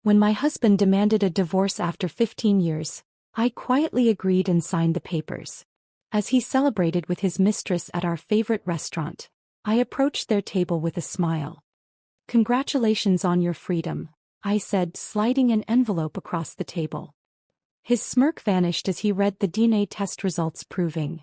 When my husband demanded a divorce after 15 years, I quietly agreed and signed the papers. As he celebrated with his mistress at our favorite restaurant, I approached their table with a smile. "Congratulations on your freedom," I said, sliding an envelope across the table. His smirk vanished as he read the DNA test results proving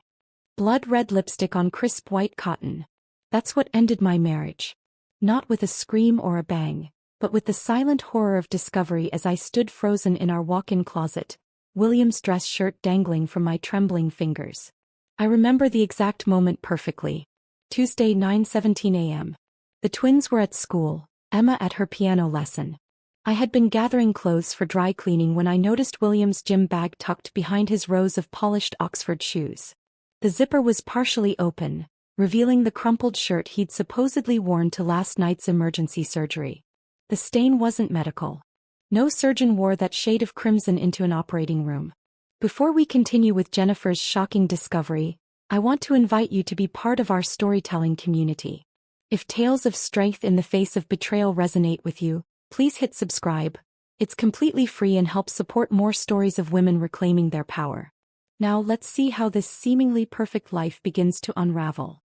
blood-red lipstick on crisp white cotton. That's what ended my marriage. Not with a scream or a bang, but with the silent horror of discovery as I stood frozen in our walk-in closet, William's dress shirt dangling from my trembling fingers. I remember the exact moment perfectly. Tuesday, 9:17 a.m. The twins were at school, Emma at her piano lesson. I had been gathering clothes for dry cleaning when I noticed William's gym bag tucked behind his rows of polished Oxford shoes. The zipper was partially open, revealing the crumpled shirt he'd supposedly worn to last night's emergency surgery. The stain wasn't medical. No surgeon wore that shade of crimson into an operating room. Before we continue with Jennifer's shocking discovery, I want to invite you to be part of our storytelling community. If tales of strength in the face of betrayal resonate with you, please hit subscribe. It's completely free and helps support more stories of women reclaiming their power. Now let's see how this seemingly perfect life begins to unravel.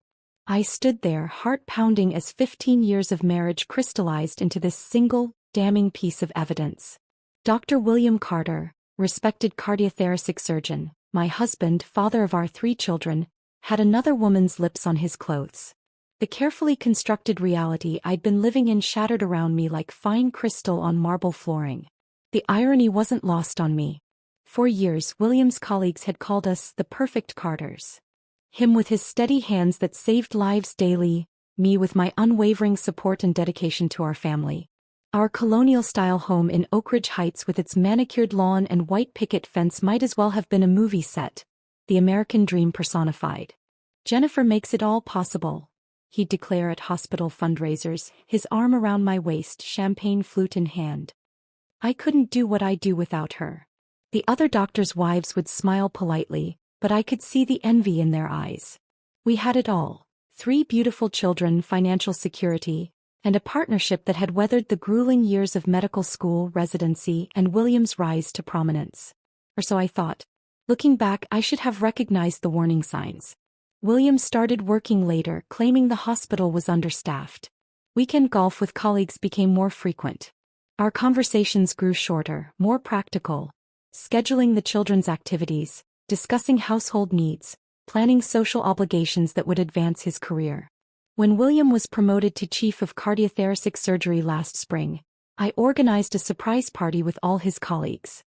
I stood there, heart pounding, as 15 years of marriage crystallized into this single, damning piece of evidence. Dr. William Carter, respected cardiothoracic surgeon, my husband, father of our 3 children, had another woman's lips on his clothes. The carefully constructed reality I'd been living in shattered around me like fine crystal on marble flooring. The irony wasn't lost on me. For years, William's colleagues had called us the perfect Carters. Him with his steady hands that saved lives daily, me with my unwavering support and dedication to our family. Our colonial-style home in Oak Ridge Heights with its manicured lawn and white picket fence might as well have been a movie set. The American dream personified. "Jennifer makes it all possible," he'd declare at hospital fundraisers, his arm around my waist, champagne flute in hand. "I couldn't do what I do without her." The other doctors' wives would smile politely, but I could see the envy in their eyes. We had it all: 3 beautiful children, financial security, and a partnership that had weathered the grueling years of medical school, residency, and William's rise to prominence. Or so I thought. Looking back, I should have recognized the warning signs. William started working later, claiming the hospital was understaffed. Weekend golf with colleagues became more frequent. Our conversations grew shorter, more practical, scheduling the children's activities, discussing household needs, planning social obligations that would advance his career. When William was promoted to chief of cardiothoracic surgery last spring, I organized a surprise party with all his colleagues.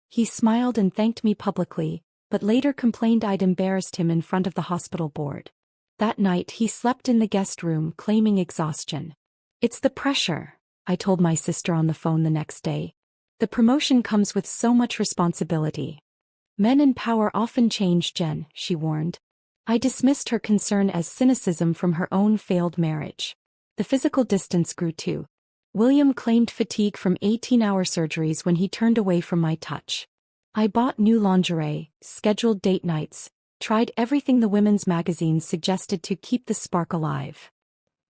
He smiled and thanked me publicly, but later complained I'd embarrassed him in front of the hospital board. That night he slept in the guest room, claiming exhaustion. "It's the pressure," I told my sister on the phone the next day. "The promotion comes with so much responsibility." "Men in power often change, Jen," she warned. I dismissed her concern as cynicism from her own failed marriage. The physical distance grew too. William claimed fatigue from 18-hour surgeries when he turned away from my touch. I bought new lingerie, scheduled date nights, tried everything the women's magazines suggested to keep the spark alive.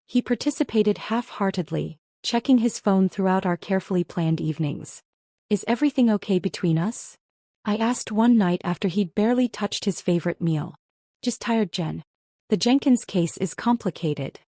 He participated half-heartedly, checking his phone throughout our carefully planned evenings. "Is everything okay between us?" I asked one night after he'd barely touched his favorite meal. "Just tired, Jen. The Jenkins case is complicated."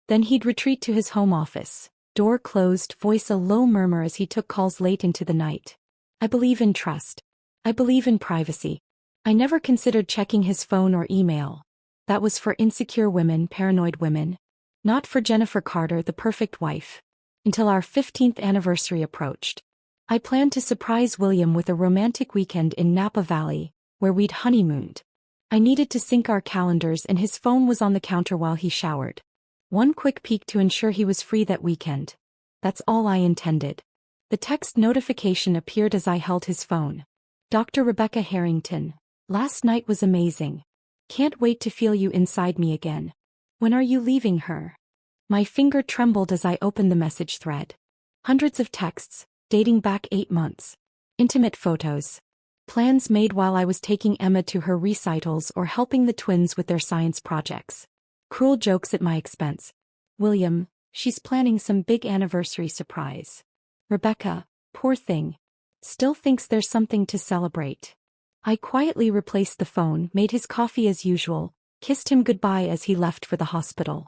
Then he'd retreat to his home office, door closed, voice a low murmur as he took calls late into the night. I believe in trust. I believe in privacy. I never considered checking his phone or email. That was for insecure women, paranoid women. Not for Jennifer Carter, the perfect wife. Until our 15th anniversary approached. I planned to surprise William with a romantic weekend in Napa Valley, where we'd honeymooned. I needed to sync our calendars, and his phone was on the counter while he showered. One quick peek to ensure he was free that weekend. That's all I intended. The text notification appeared as I held his phone. "Dr. Rebecca Harrington. Last night was amazing. Can't wait to feel you inside me again. When are you leaving her?" My finger trembled as I opened the message thread. Hundreds of texts, dating back 8 months. Intimate photos. Plans made while I was taking Emma to her recitals or helping the twins with their science projects. Cruel jokes at my expense. "William, she's planning some big anniversary surprise. Rebecca, Poor thing. Still thinks there's something to celebrate. I quietly replaced the phone, made his coffee as usual, kissed him goodbye as he left for the hospital.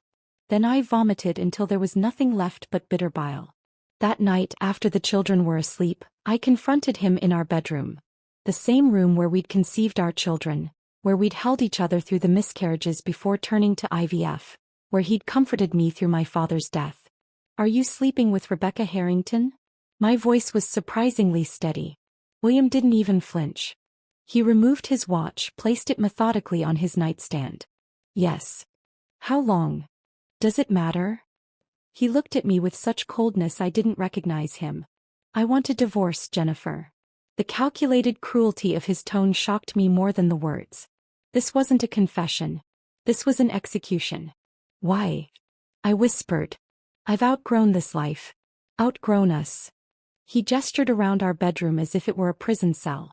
Then I vomited until there was nothing left but bitter bile. That night, after the children were asleep, I confronted him in our bedroom. The same room where we'd conceived our children, where we'd held each other through the miscarriages before turning to IVF, where he'd comforted me through my father's death. "Are you sleeping with Rebecca Harrington?" My voice was surprisingly steady. William didn't even flinch. He removed his watch, placed it methodically on his nightstand. "Yes." "How long?" "Does it matter?" He looked at me with such coldness I didn't recognize him. "I want a divorce, Jennifer." The calculated cruelty of his tone shocked me more than the words. This wasn't a confession. This was an execution. "Why?" I whispered. "I've outgrown this life. Outgrown us." He gestured around our bedroom as if it were a prison cell.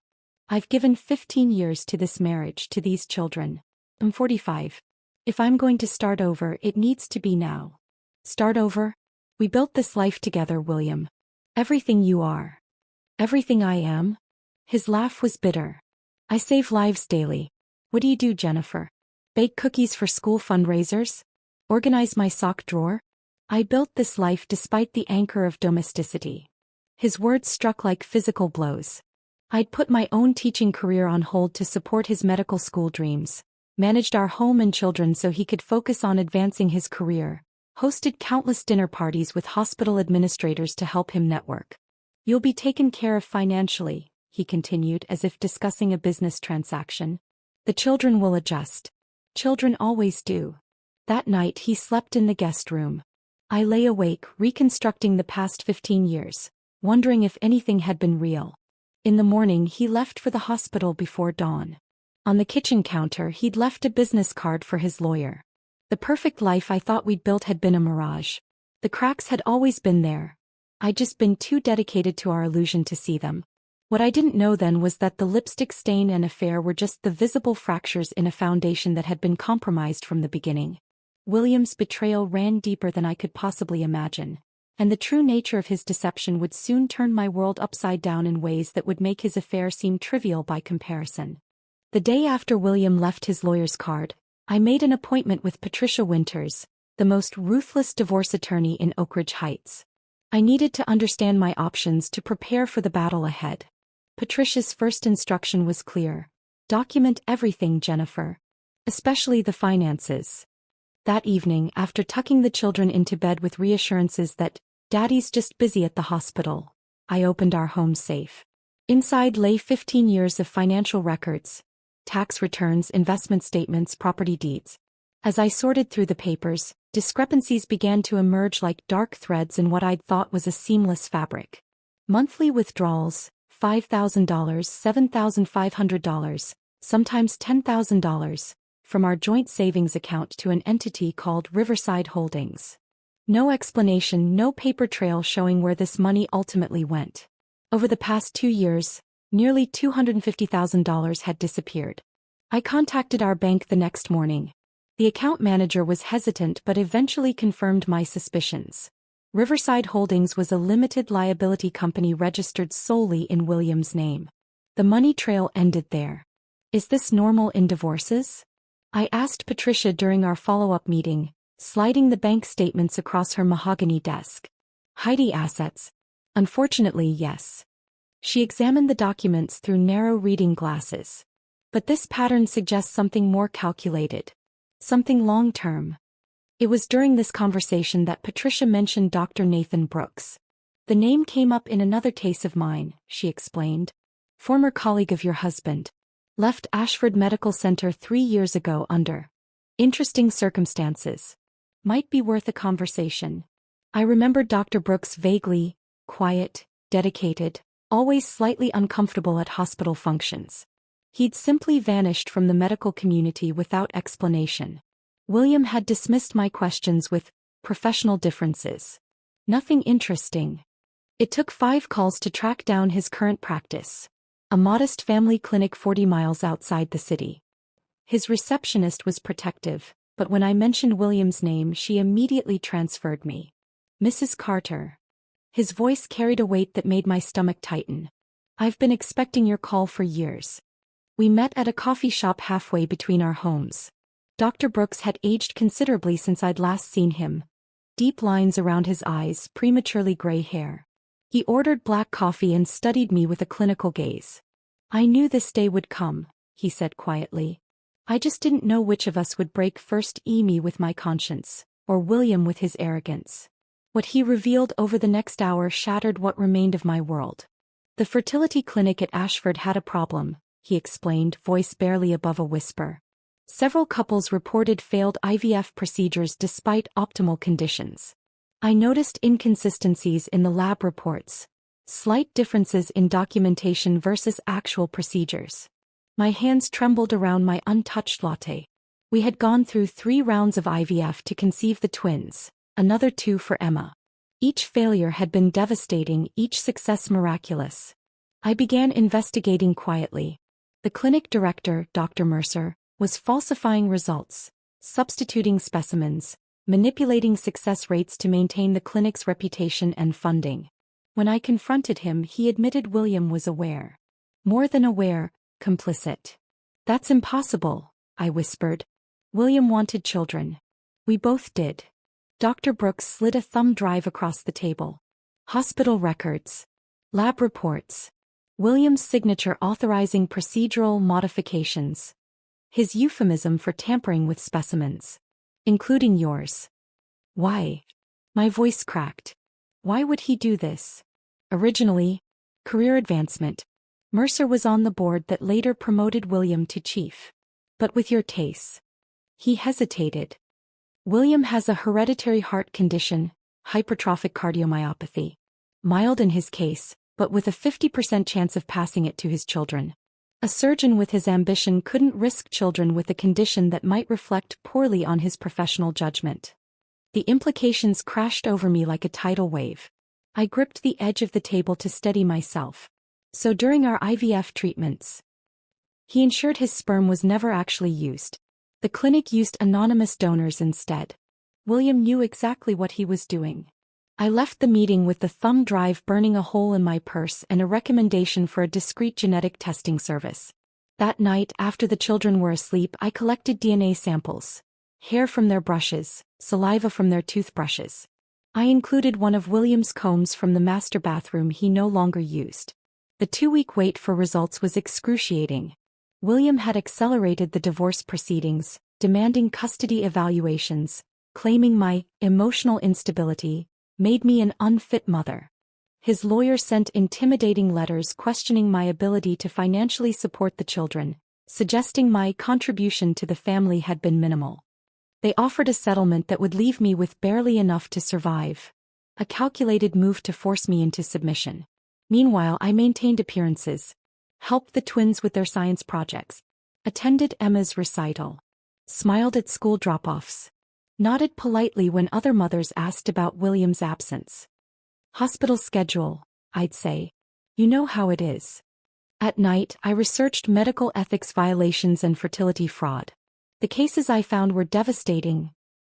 "I've given 15 years to this marriage, to these children. I'm 45. If I'm going to start over, it needs to be now." "Start over?" "We built this life together, William. Everything you are. Everything I am." His laugh was bitter. "I save lives daily. What do you do, Jennifer? Bake cookies for school fundraisers? Organize my sock drawer? I built this life despite the anchor of domesticity." His words struck like physical blows. I'd put my own teaching career on hold to support his medical school dreams, managed our home and children so he could focus on advancing his career, hosted countless dinner parties with hospital administrators to help him network. "You'll be taken care of financially," he continued as if discussing a business transaction. "The children will adjust. Children always do." That night he slept in the guest room. I lay awake, reconstructing the past 15 years, wondering if anything had been real. In the morning he left for the hospital before dawn. On the kitchen counter he'd left a business card for his lawyer. The perfect life I thought we'd built had been a mirage. The cracks had always been there. I'd just been too dedicated to our illusion to see them. What I didn't know then was that the lipstick stain and affair were just the visible fractures in a foundation that had been compromised from the beginning. William's betrayal ran deeper than I could possibly imagine, and the true nature of his deception would soon turn my world upside down in ways that would make his affair seem trivial by comparison. The day after William left his lawyer's card, I made an appointment with Patricia Winters, the most ruthless divorce attorney in Oak Ridge Heights. I needed to understand my options to prepare for the battle ahead. Patricia's first instruction was clear. "Document everything, Jennifer. Especially the finances." That evening, after tucking the children into bed with reassurances that Daddy's just busy at the hospital, I opened our home safe. Inside lay 15 years of financial records, tax returns, investment statements, property deeds. As I sorted through the papers, discrepancies began to emerge like dark threads in what I'd thought was a seamless fabric. Monthly withdrawals, $5,000, $7,500, sometimes $10,000, from our joint savings account to an entity called Riverside Holdings. No explanation, no paper trail showing where this money ultimately went. Over the past 2 years, nearly $250,000 had disappeared. I contacted our bank the next morning. The account manager was hesitant but eventually confirmed my suspicions. Riverside Holdings was a limited liability company registered solely in William's name. The money trail ended there. "Is this normal in divorces?" I asked Patricia during our follow-up meeting, sliding the bank statements across her mahogany desk. "Heidi assets. Unfortunately, yes." She examined the documents through narrow reading glasses. "But this pattern suggests something more calculated. Something long-term." It was during this conversation that Patricia mentioned Dr. Nathan Brooks. "The name came up in another case of mine," she explained. "Former colleague of your husband. Left Ashford Medical Center 3 years ago under interesting circumstances. Might be worth a conversation." I remembered Dr. Brooks vaguely, quiet, dedicated, always slightly uncomfortable at hospital functions. He'd simply vanished from the medical community without explanation. William had dismissed my questions with professional differences. Nothing interesting. It took 5 calls to track down his current practice, a modest family clinic 40 miles outside the city. His receptionist was protective, but when I mentioned William's name she immediately transferred me. "Mrs. Carter." His voice carried a weight that made my stomach tighten. "I've been expecting your call for years." We met at a coffee shop halfway between our homes. Dr. Brooks had aged considerably since I'd last seen him. Deep lines around his eyes, prematurely gray hair. He ordered black coffee and studied me with a clinical gaze. "I knew this day would come," he said quietly. "I just didn't know which of us would break first, me with my conscience, or William with his arrogance." What he revealed over the next hour shattered what remained of my world. "The fertility clinic at Ashford had a problem," he explained, voice barely above a whisper. "Several couples reported failed IVF procedures despite optimal conditions. I noticed inconsistencies in the lab reports, slight differences in documentation versus actual procedures." My hands trembled around my untouched latte. We had gone through 3 rounds of IVF to conceive the twins, another 2 for Emma. Each failure had been devastating, each success miraculous. I began investigating quietly. The clinic director, Dr. Mercer, was falsifying results, substituting specimens, manipulating success rates to maintain the clinic's reputation and funding. When I confronted him, he admitted William was aware. More than aware, complicit. "That's impossible," I whispered. "William wanted children. We both did." Dr. Brooks slid a thumb drive across the table. "Hospital records. Lab reports. William's signature authorizing procedural modifications. His euphemism for tampering with specimens. Including yours." "Why?" My voice cracked. "Why would he do this?" "Originally, career advancement. Mercer was on the board that later promoted William to chief. But with your tastes." He hesitated. "William has a hereditary heart condition, hypertrophic cardiomyopathy. Mild in his case, but with a 50% chance of passing it to his children. A surgeon with his ambition couldn't risk children with a condition that might reflect poorly on his professional judgment." The implications crashed over me like a tidal wave. I gripped the edge of the table to steady myself. "So during our IVF treatments, he ensured his sperm was never actually used. The clinic used anonymous donors instead. William knew exactly what he was doing." I left the meeting with the thumb drive burning a hole in my purse and a recommendation for a discreet genetic testing service. That night, after the children were asleep, I collected DNA samples. Hair from their brushes, saliva from their toothbrushes. I included one of William's combs from the master bathroom he no longer used. The 2-week wait for results was excruciating. William had accelerated the divorce proceedings, demanding custody evaluations, claiming my emotional instability made me an unfit mother. His lawyer sent intimidating letters questioning my ability to financially support the children, suggesting my contribution to the family had been minimal. They offered a settlement that would leave me with barely enough to survive. A calculated move to force me into submission. Meanwhile, I maintained appearances, helped the twins with their science projects, attended Emma's recital, smiled at school drop-offs, nodded politely when other mothers asked about William's absence. "Hospital schedule," I'd say. "You know how it is." At night, I researched medical ethics violations and fertility fraud. The cases I found were devastating.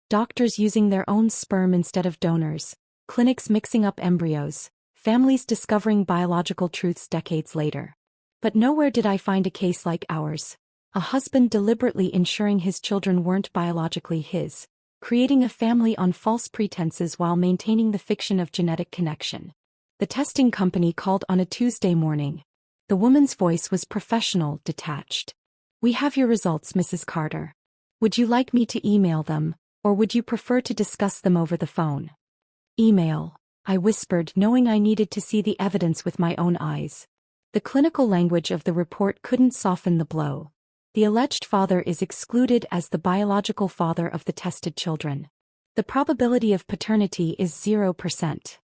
Doctors using their own sperm instead of donors, clinics mixing up embryos, families discovering biological truths decades later. But nowhere did I find a case like ours. A husband deliberately ensuring his children weren't biologically his, creating a family on false pretenses while maintaining the fiction of genetic connection. The testing company called on a Tuesday morning. The woman's voice was professional, detached. "We have your results, Mrs. Carter. Would you like me to email them, or would you prefer to discuss them over the phone?" "Email," I whispered, knowing I needed to see the evidence with my own eyes. The clinical language of the report couldn't soften the blow. The alleged father is excluded as the biological father of the tested children. The probability of paternity is 0%.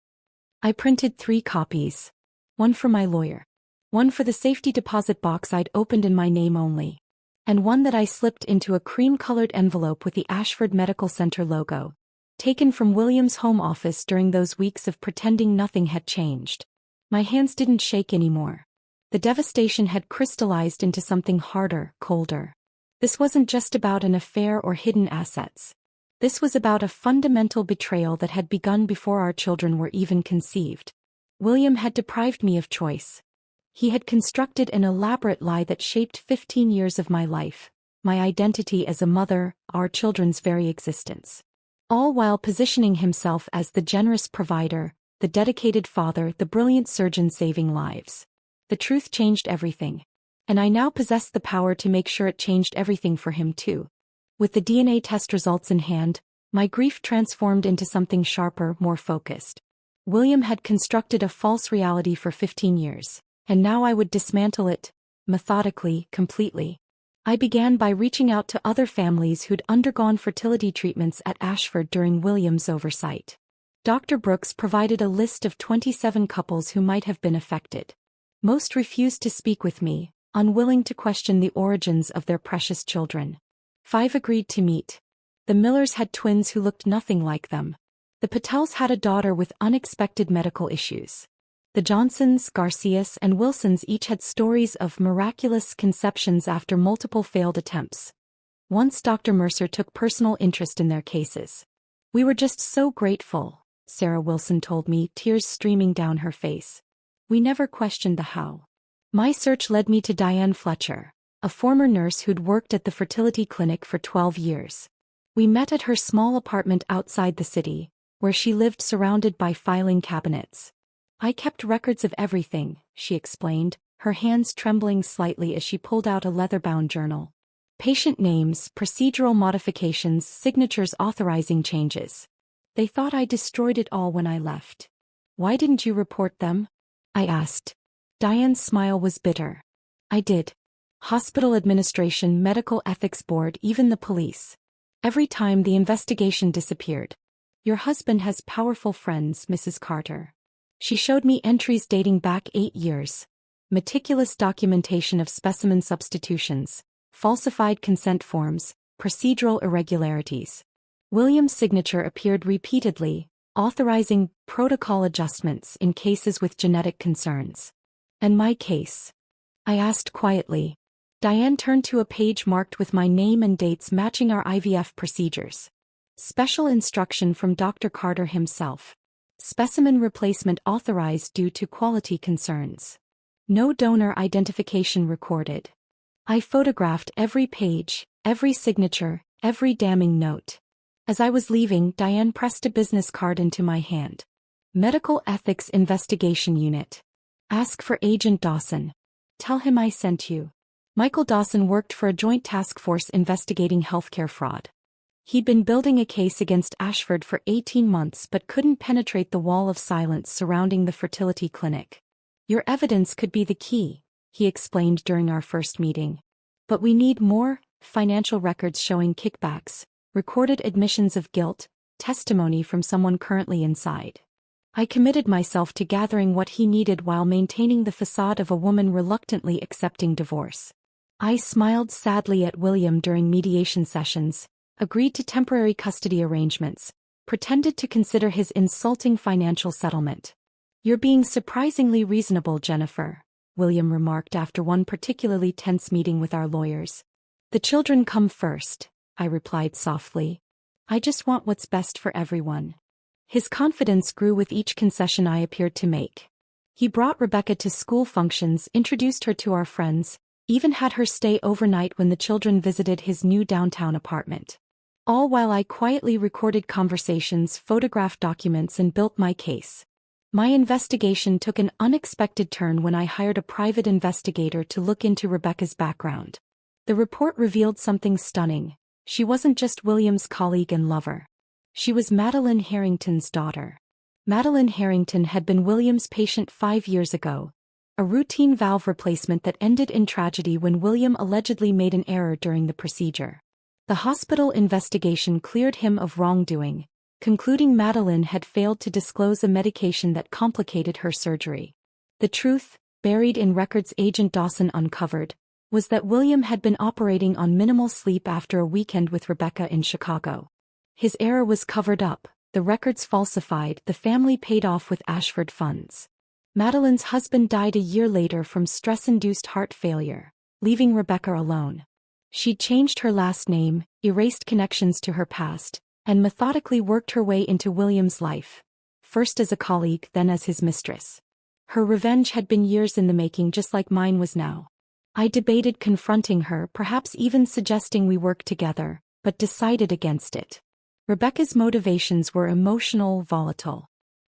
I printed 3 copies. One for my lawyer. One for the safety deposit box I'd opened in my name only. And one that I slipped into a cream-colored envelope with the Ashford Medical Center logo. Taken from William's home office during those weeks of pretending nothing had changed. My hands didn't shake anymore. The devastation had crystallized into something harder, colder. This wasn't just about an affair or hidden assets. This was about a fundamental betrayal that had begun before our children were even conceived. William had deprived me of choice. He had constructed an elaborate lie that shaped 15 years of my life, my identity as a mother, our children's very existence. All while positioning himself as the generous provider, the dedicated father, the brilliant surgeon saving lives. The truth changed everything. And I now possessed the power to make sure it changed everything for him too. With the DNA test results in hand, my grief transformed into something sharper, more focused. William had constructed a false reality for 15 years, and now I would dismantle it, methodically, completely. I began by reaching out to other families who'd undergone fertility treatments at Ashford during William's oversight. Dr. Brooks provided a list of 27 couples who might have been affected. Most refused to speak with me, unwilling to question the origins of their precious children. 5 agreed to meet. The Millers had twins who looked nothing like them. The Patels had a daughter with unexpected medical issues. The Johnsons, Garcias, and Wilsons each had stories of miraculous conceptions after multiple failed attempts. Once Dr. Mercer took personal interest in their cases. "We were just so grateful," Sarah Wilson told me, tears streaming down her face. "We never questioned the how." My search led me to Diane Fletcher, a former nurse who'd worked at the fertility clinic for 12 years. We met at her small apartment outside the city, where she lived surrounded by filing cabinets. "I kept records of everything," she explained, her hands trembling slightly as she pulled out a leather-bound journal. "Patient names, procedural modifications, signatures authorizing changes. They thought I destroyed it all when I left." "Why didn't you report them?" I asked. Diane's smile was bitter. "I did. Hospital administration, medical ethics board, even the police. Every time the investigation disappeared. Your husband has powerful friends, Mrs. Carter." She showed me entries dating back 8 years. Meticulous documentation of specimen substitutions, falsified consent forms, procedural irregularities. William's signature appeared repeatedly, authorizing protocol adjustments in cases with genetic concerns. "And my case?" I asked quietly. Diane turned to a page marked with my name and dates matching our IVF procedures. Special instruction from Dr. Carter himself. Specimen replacement authorized due to quality concerns. No donor identification recorded. I photographed every page, every signature, every damning note. As I was leaving, Diane pressed a business card into my hand. Medical Ethics Investigation Unit. Ask for Agent Dawson. Tell him I sent you. Michael Dawson worked for a joint task force investigating healthcare fraud. He'd been building a case against Ashford for 18 months but couldn't penetrate the wall of silence surrounding the fertility clinic. "Your evidence could be the key," he explained during our first meeting. "But we need more financial records showing kickbacks, recorded admissions of guilt, testimony from someone currently inside." I committed myself to gathering what he needed while maintaining the facade of a woman reluctantly accepting divorce. I smiled sadly at William during mediation sessions, agreed to temporary custody arrangements, pretended to consider his insulting financial settlement. "You're being surprisingly reasonable, Jennifer," William remarked after one particularly tense meeting with our lawyers. "The children come first," I replied softly. "I just want what's best for everyone." His confidence grew with each concession I appeared to make. He brought Rebecca to school functions, introduced her to our friends, even had her stay overnight when the children visited his new downtown apartment. All while I quietly recorded conversations, photographed documents, and built my case. My investigation took an unexpected turn when I hired a private investigator to look into Rebecca's background. The report revealed something stunning. She wasn't just William's colleague and lover. She was Madeline Harrington's daughter. Madeline Harrington had been William's patient 5 years ago, a routine valve replacement that ended in tragedy when William allegedly made an error during the procedure. The hospital investigation cleared him of wrongdoing, concluding Madeline had failed to disclose a medication that complicated her surgery. The truth, buried in records Agent Dawson uncovered, was that William had been operating on minimal sleep after a weekend with Rebecca in Chicago. His error was covered up, the records falsified, the family paid off with Ashford funds. Madeline's husband died a year later from stress-induced heart failure, leaving Rebecca alone. She'd changed her last name, erased connections to her past, and methodically worked her way into William's life, first as a colleague, then as his mistress. Her revenge had been years in the making, just like mine was now. I debated confronting her, perhaps even suggesting we work together, but decided against it. Rebecca's motivations were emotional, volatile.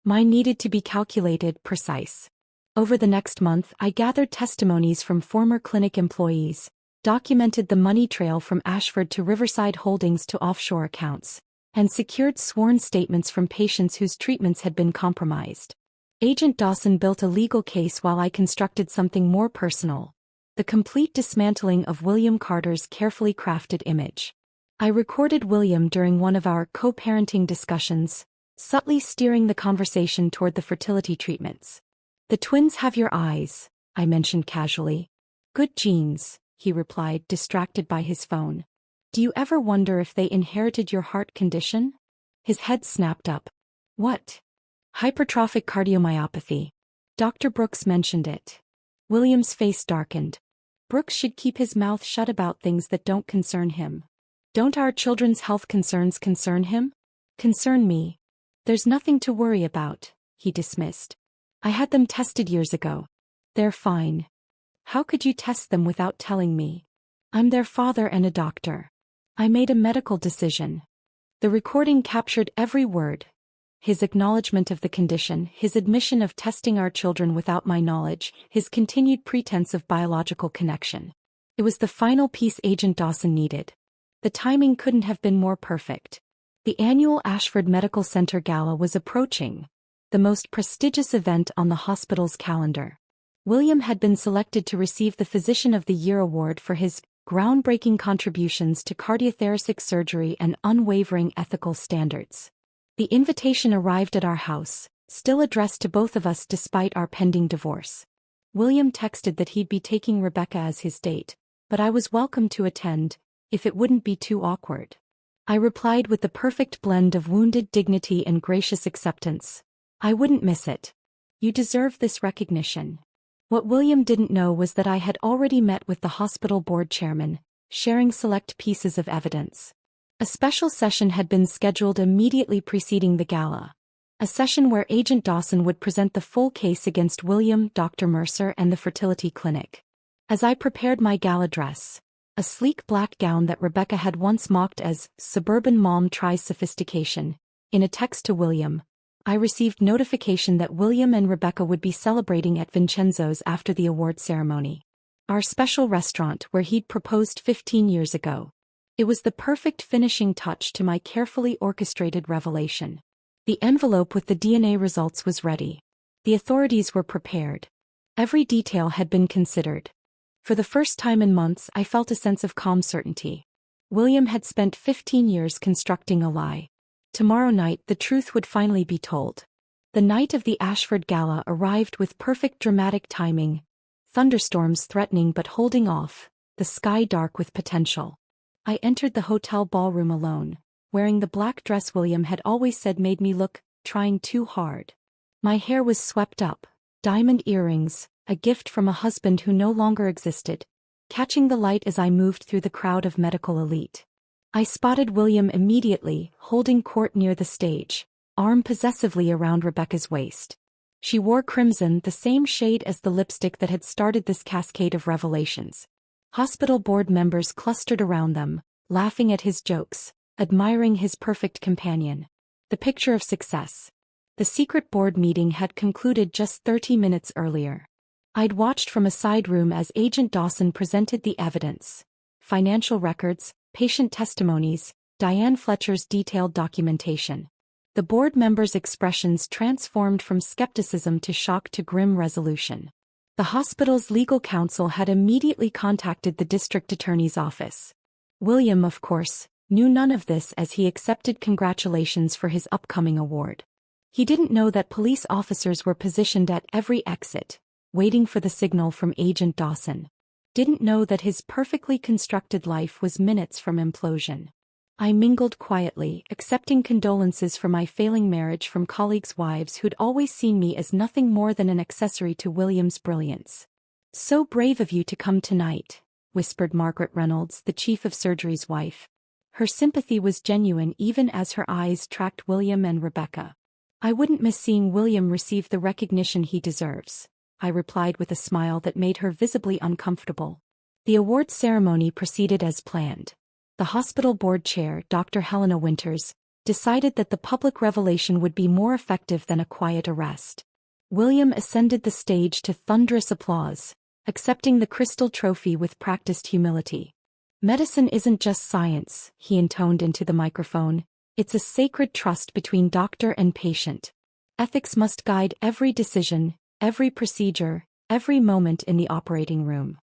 Mine needed to be calculated, precise. Over the next month, I gathered testimonies from former clinic employees, documented the money trail from Ashford to Riverside Holdings to offshore accounts, and secured sworn statements from patients whose treatments had been compromised. Agent Dawson built a legal case while I constructed something more personal: the complete dismantling of William Carter's carefully crafted image. I recorded William during one of our co-parenting discussions, subtly steering the conversation toward the fertility treatments. "The twins have your eyes," I mentioned casually. "Good genes," he replied, distracted by his phone. "Do you ever wonder if they inherited your heart condition?" His head snapped up. "What?" "Hypertrophic cardiomyopathy. Dr. Brooks mentioned it." William's face darkened. "Brooks should keep his mouth shut about things that don't concern him." "Don't our children's health concerns concern him?" "Concern me. There's nothing to worry about," he dismissed. "I had them tested years ago. They're fine." "How could you test them without telling me?" "I'm their father and a doctor. I made a medical decision." The recording captured every word. His acknowledgement of the condition, his admission of testing our children without my knowledge, his continued pretense of biological connection. It was the final piece Agent Dawson needed. The timing couldn't have been more perfect. The annual Ashford Medical Center Gala was approaching, the most prestigious event on the hospital's calendar. William had been selected to receive the Physician of the Year award for his groundbreaking contributions to cardiothoracic surgery and unwavering ethical standards. The invitation arrived at our house, still addressed to both of us despite our pending divorce. William texted that he'd be taking Rebecca as his date, but I was welcome to attend, if it wouldn't be too awkward. I replied with the perfect blend of wounded dignity and gracious acceptance. "I wouldn't miss it. You deserve this recognition." What William didn't know was that I had already met with the hospital board chairman, sharing select pieces of evidence. A special session had been scheduled immediately preceding the gala. A session where Agent Dawson would present the full case against William, Dr. Mercer, and the fertility clinic. As I prepared my gala dress, a sleek black gown that Rebecca had once mocked as "suburban mom tries sophistication," in a text to William, I received notification that William and Rebecca would be celebrating at Vincenzo's after the award ceremony. Our special restaurant where he'd proposed 15 years ago. It was the perfect finishing touch to my carefully orchestrated revelation. The envelope with the DNA results was ready. The authorities were prepared. Every detail had been considered. For the first time in months, I felt a sense of calm certainty. William had spent 15 years constructing a lie. Tomorrow night the truth would finally be told. The night of the Ashford Gala arrived with perfect dramatic timing. Thunderstorms threatening but holding off, the sky dark with potential. I entered the hotel ballroom alone, wearing the black dress William had always said made me look trying too hard. My hair was swept up, diamond earrings, a gift from a husband who no longer existed, catching the light as I moved through the crowd of medical elite. I spotted William immediately, holding court near the stage, arm possessively around Rebecca's waist. She wore crimson, the same shade as the lipstick that had started this cascade of revelations. Hospital board members clustered around them, laughing at his jokes, admiring his perfect companion. The picture of success. The secret board meeting had concluded just 30 minutes earlier. I'd watched from a side room as Agent Dawson presented the evidence. Financial records, patient testimonies, Diane Fletcher's detailed documentation. The board members' expressions transformed from skepticism to shock to grim resolution. The hospital's legal counsel had immediately contacted the district attorney's office. William, of course, knew none of this as he accepted congratulations for his upcoming award. He didn't know that police officers were positioned at every exit, waiting for the signal from Agent Dawson. Didn't know that his perfectly constructed life was minutes from implosion. I mingled quietly, accepting condolences for my failing marriage from colleagues' wives who'd always seen me as nothing more than an accessory to William's brilliance. "So brave of you to come tonight," whispered Margaret Reynolds, the chief of surgery's wife. Her sympathy was genuine even as her eyes tracked William and Rebecca. "I wouldn't miss seeing William receive the recognition he deserves," I replied with a smile that made her visibly uncomfortable. The awards ceremony proceeded as planned. The hospital board chair, Dr. Helena Winters, decided that the public revelation would be more effective than a quiet arrest. William ascended the stage to thunderous applause, accepting the crystal trophy with practiced humility. "Medicine isn't just science," he intoned into the microphone. "It's a sacred trust between doctor and patient. Ethics must guide every decision, every procedure, every moment in the operating room."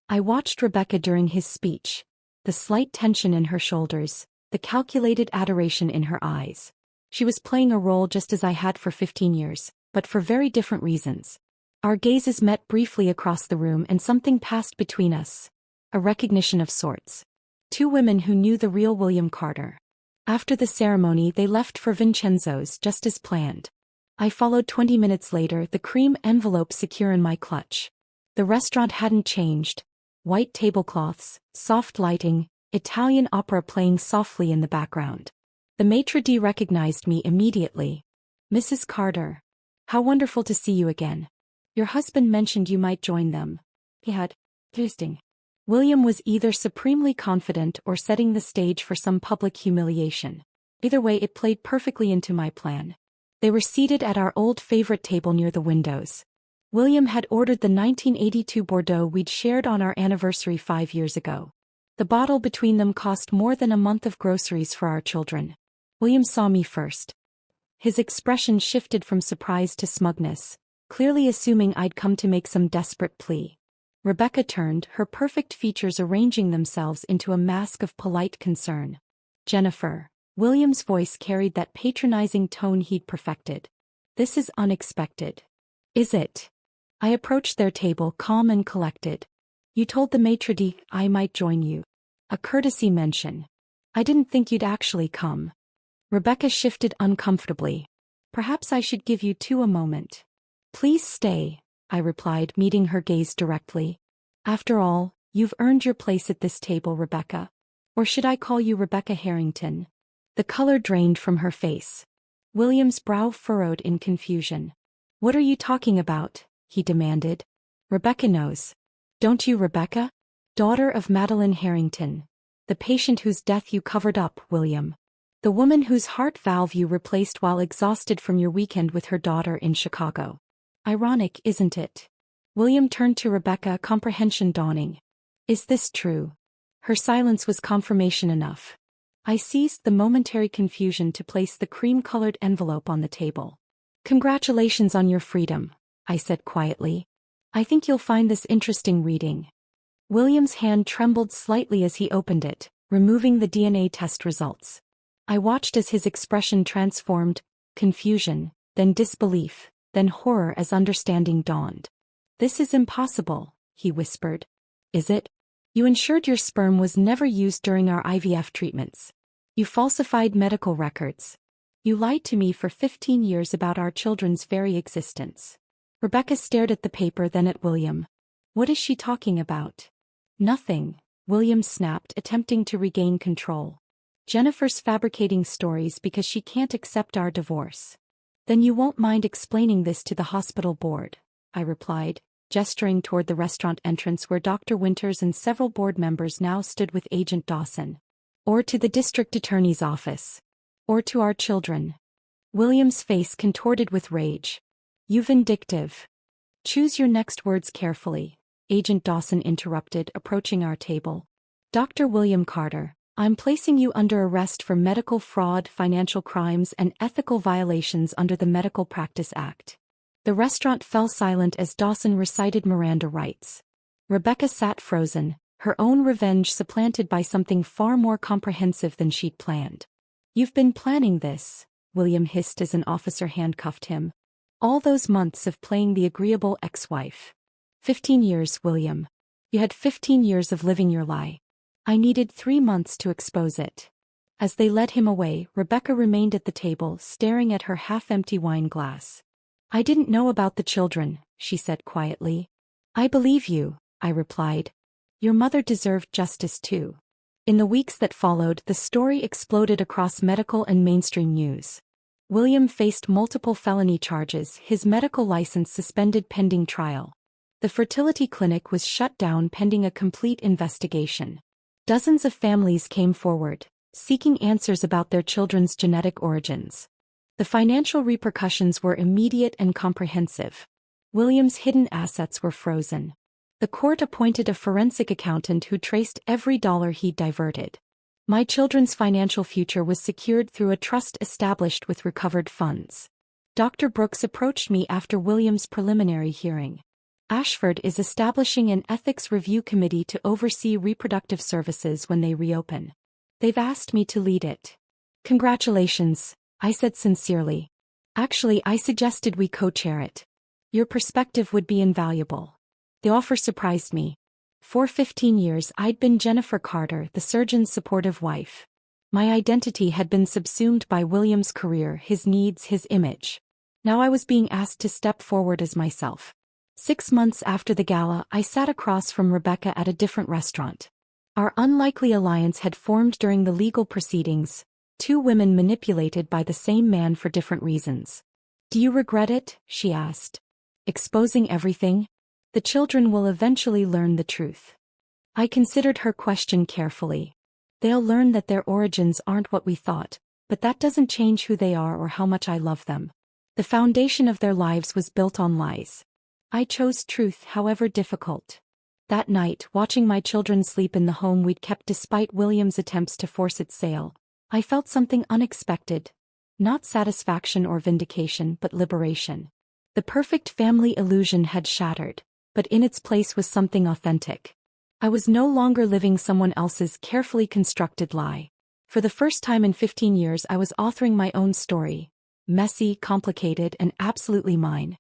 I watched Rebecca during his speech, the slight tension in her shoulders, the calculated adoration in her eyes. She was playing a role just as I had for 15 years, but for very different reasons. Our gazes met briefly across the room and something passed between us. A recognition of sorts. Two women who knew the real William Carter. After the ceremony they left for Vincenzo's just as planned. I followed 20 minutes later, the cream envelope secure in my clutch. The restaurant hadn't changed. White tablecloths, soft lighting, Italian opera playing softly in the background. The maitre d' recognized me immediately. "Mrs. Carter. How wonderful to see you again. Your husband mentioned you might join them." He had. Interesting. William was either supremely confident or setting the stage for some public humiliation. Either way, it played perfectly into my plan. They were seated at our old favorite table near the windows. William had ordered the 1982 Bordeaux we'd shared on our anniversary 5 years ago. The bottle between them cost more than a month of groceries for our children. William saw me first. His expression shifted from surprise to smugness, clearly assuming I'd come to make some desperate plea. Rebecca turned, her perfect features arranging themselves into a mask of polite concern. "Jennifer." William's voice carried that patronizing tone he'd perfected. "This is unexpected." "Is it?" I approached their table, calm and collected. "You told the maitre d' I might join you. A courtesy mention. I didn't think you'd actually come." Rebecca shifted uncomfortably. "Perhaps I should give you two a moment." "Please stay," I replied, meeting her gaze directly. "After all, you've earned your place at this table, Rebecca. Or should I call you Rebecca Harrington?" The color drained from her face. William's brow furrowed in confusion. "What are you talking about?" he demanded. "Rebecca knows." "Don't you, Rebecca? Daughter of Madeline Harrington. The patient whose death you covered up, William. The woman whose heart valve you replaced while exhausted from your weekend with her daughter in Chicago. Ironic, isn't it?" William turned to Rebecca, comprehension dawning. "Is this true?" Her silence was confirmation enough. I seized the momentary confusion to place the cream-colored envelope on the table. "Congratulations on your freedom," I said quietly. "I think you'll find this interesting reading." William's hand trembled slightly as he opened it, removing the DNA test results. I watched as his expression transformed, confusion, then disbelief, then horror as understanding dawned. "This is impossible," he whispered. "Is it? You ensured your sperm was never used during our IVF treatments. You falsified medical records. You lied to me for 15 years about our children's very existence." Rebecca stared at the paper, then at William. "What is she talking about?" "Nothing," William snapped, attempting to regain control. "Jennifer's fabricating stories because she can't accept our divorce." "Then you won't mind explaining this to the hospital board," I replied, gesturing toward the restaurant entrance where Dr. Winters and several board members now stood with Agent Dawson. "Or to the district attorney's office. Or to our children." William's face contorted with rage. "You vindictive." "Choose your next words carefully," Agent Dawson interrupted, approaching our table. "Dr. William Carter, I'm placing you under arrest for medical fraud, financial crimes, and ethical violations under the Medical Practice Act." The restaurant fell silent as Dawson recited Miranda rights. Rebecca sat frozen, her own revenge supplanted by something far more comprehensive than she'd planned. "You've been planning this," William hissed as an officer handcuffed him. "All those months of playing the agreeable ex-wife. 15 years, William. You had 15 years of living your lie. I needed 3 months to expose it." As they led him away, Rebecca remained at the table, staring at her half-empty wine glass. "I didn't know about the children," she said quietly. "I believe you," I replied. "Your mother deserved justice too." In the weeks that followed, the story exploded across medical and mainstream news. William faced multiple felony charges, his medical license suspended pending trial. The fertility clinic was shut down pending a complete investigation. Dozens of families came forward, seeking answers about their children's genetic origins. The financial repercussions were immediate and comprehensive. William's hidden assets were frozen. The court appointed a forensic accountant who traced every dollar he'd diverted. My children's financial future was secured through a trust established with recovered funds. Dr. Brooks approached me after William's preliminary hearing. Ashford is establishing an ethics review committee to oversee reproductive services when they reopen. They've asked me to lead it. Congratulations, I said sincerely. Actually, I suggested we co-chair it. Your perspective would be invaluable. The offer surprised me. For 15 years I'd been Jennifer Carter, the surgeon's supportive wife. My identity had been subsumed by William's career, his needs, his image. Now I was being asked to step forward as myself. 6 months after the gala, I sat across from Rebecca at a different restaurant. Our unlikely alliance had formed during the legal proceedings, two women manipulated by the same man for different reasons. Do you regret it? She asked. Exposing everything? The children will eventually learn the truth. I considered her question carefully. They'll learn that their origins aren't what we thought, but that doesn't change who they are or how much I love them. The foundation of their lives was built on lies. I chose truth, however difficult. That night, watching my children sleep in the home we'd kept despite William's attempts to force its sale, I felt something unexpected. Not satisfaction or vindication, but liberation. The perfect family illusion had shattered, but in its place was something authentic. I was no longer living someone else's carefully constructed lie. For the first time in 15 years I was authoring my own story. Messy, complicated, and absolutely mine.